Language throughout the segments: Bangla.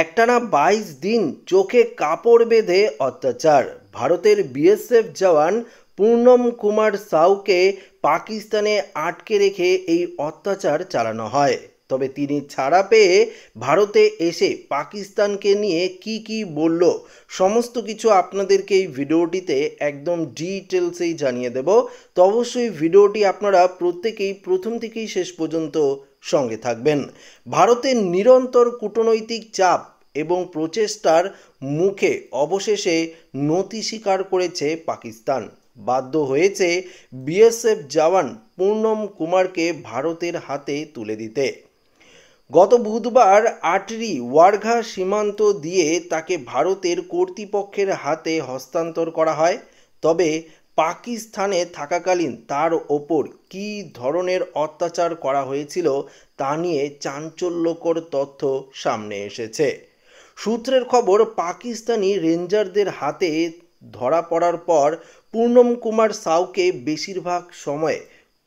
একটানা 22 দিন চোখে কাপড় বেঁধে অত্যাচার। ভারতের বিএসএফ জওয়ান পূর্ণম কুমার সাউকে পাকিস্তানে আটকে রেখে এই অত্যাচার চালানো হয়। তবে তিনি ছাড়া পেয়ে ভারতে এসে পাকিস্তানকে নিয়ে কি বলল, সমস্ত কিছু আপনাদেরকে এই ভিডিওটিতে একদম ডিটেলসেই জানিয়ে দেব। তো অবশ্যই ভিডিওটি আপনারা প্রত্যেকেই প্রথম থেকেই শেষ পর্যন্ত সঙ্গে থাকবেন। ভারতের নিরন্তর কূটনৈতিক চাপ এবং প্রচেষ্টার মুখে অবশেষে নতি স্বীকার করেছে পাকিস্তান। বাধ্য হয়েছে বিএসএফ জওয়ান পূর্ণম কুমারকে ভারতের হাতে তুলে দিতে। গত বুধবার আটরি ওয়ারঘা সীমান্ত দিয়ে তাকে ভারতের কর্তৃপক্ষের হাতে হস্তান্তর করা হয়। তবে পাকিস্তানে থাকাকালীন তার ওপর কী ধরনের অত্যাচার করা হয়েছিল তা নিয়ে চাঞ্চল্যকর তথ্য সামনে এসেছে। সূত্রের খবর, পাকিস্তানি রেঞ্জারদের হাতে ধরা পড়ার পর পূর্ণম কুমার সাউকে বেশিরভাগ সময়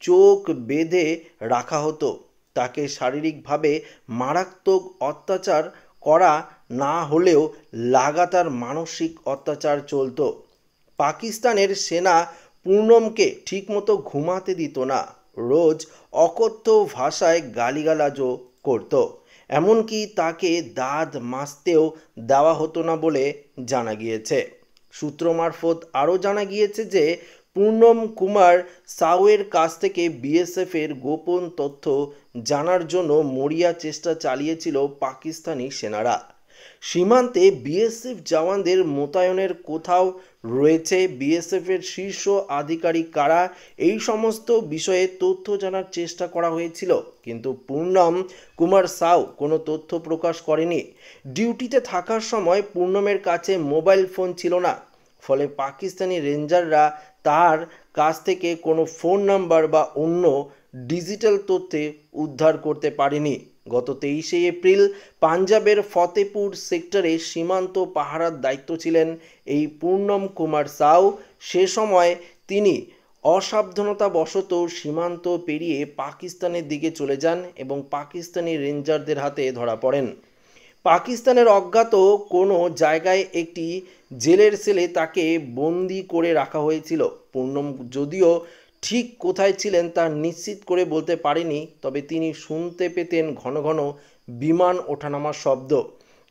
চোখ বেঁধে রাখা হতো। তাকে শারীরিকভাবে মারাত্মক অত্যাচার করা না হলেও লাগাতার মানসিক অত্যাচার চলত। পাকিস্তানের সেনা পূর্ণমকে ঠিকমতো ঘুমাতে দিত না, রোজ অকথ্য ভাষায় গালিগালাজও করত। এমনকি তাকে দাঁত মাজতেও দেওয়া হতো না বলে জানা গিয়েছে। সূত্র মারফত আরও জানা গিয়েছে যে পূর্ণম কুমার সাউয়ের কাছ থেকে বিএসএফের গোপন তথ্য জানার জন্য মরিয়া চেষ্টা চালিয়েছিল পাকিস্তানি সেনারা। সীমান্তে বিএসএফ জওয়ানদের মোতায়েনের কোথাও রয়েছে বিএসএফের শীর্ষ আধিকারিক কারা, এই সমস্ত বিষয়ে তথ্য জানার চেষ্টা করা হয়েছিল, কিন্তু পূর্ণম কুমার সাউ কোনো তথ্য প্রকাশ করেনি। ডিউটিতে থাকার সময় পূর্ণমের কাছে মোবাইল ফোন ছিল না, ফলে পাকিস্তানি রেঞ্জাররা তার কাছ থেকে কোনো ফোন নাম্বার বা অন্য ডিজিটাল তথ্যে উদ্ধার করতে পারেনি। গত 23শে এপ্রিল পাঞ্জাবের ফতেপুর সেক্টরে সীমান্ত পাহারার দায়িত্ব ছিলেন এই পূর্ণম কুমার সাউ। সে সময় তিনি অসাবধানতাবশত সীমান্ত পেরিয়ে পাকিস্তানের দিকে চলে যান এবং পাকিস্তানি রেঞ্জারদের হাতে ধরা পড়েন। পাকিস্তানের অজ্ঞাত কোনো জায়গায় একটি জেলের সেলে তাকে বন্দি করে রাখা হয়েছিল। পূর্ণম যদিও ঠিক কোথায় ছিলেন তা নিশ্চিত করে বলতে পারেনি, তবে তিনি শুনতে পেতেন ঘন ঘন বিমান ওঠানামার শব্দ।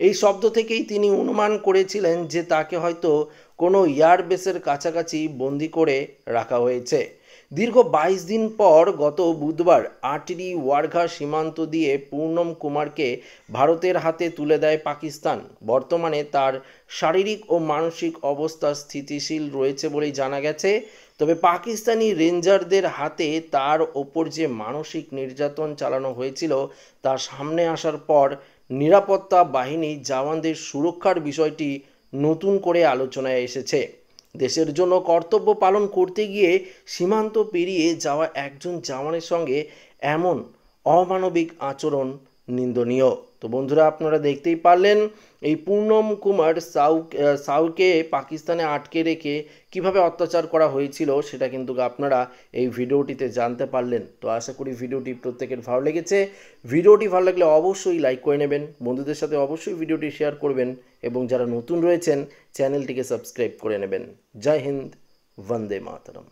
এই শব্দ থেকেই তিনি অনুমান করেছিলেন যে তাকে হয়তো কোনো এয়ারবেসের কাছাকাছি বন্দি করে রাখা হয়েছে। দীর্ঘ 22 দিন পর গত বুধবার আটরি ওয়ারঘা সীমান্ত দিয়ে পূর্ণম কুমারকে ভারতের হাতে তুলে দেয় পাকিস্তান। বর্তমানে তার শারীরিক ও মানসিক অবস্থা স্থিতিশীল রয়েছে বলেই জানা গেছে। তবে পাকিস্তানি রেঞ্জারদের হাতে তার ওপর যে মানসিক নির্যাতন চালানো হয়েছিল তা সামনে আসার পর নিরাপত্তা বাহিনী জওয়ানদের সুরক্ষার বিষয়টি নতুন করে আলোচনায় এসেছে। দেশের জন্য কর্তব্য পালন করতে গিয়ে সীমান্ত পেরিয়ে যাওয়া একজন জওয়ানের সঙ্গে এমন অমানবিক আচরণ নিন্দনীয়। তো বন্ধুরা, আপনারা দেখতেই পারলেন এই পূর্ণম কুমার সাউকে পাকিস্তানে আটকে রেখে কিভাবে অত্যাচার করা হয়েছিল, সেটা কিন্তু আপনারা এই ভিডিওটিতে জানতে পারলেন। তো আশা করি ভিডিওটি প্রত্যেকের ভালো লেগেছে। ভিডিওটি ভালো লাগলে অবশ্যই লাইক করে নেবেন, বন্ধুদের সাথে অবশ্যই ভিডিওটি শেয়ার করবেন এবং যারা নতুন রয়েছেন চ্যানেলটিকে সাবস্ক্রাইব করে নেবেন। জয় হিন্দ, বন্দে মাতরম।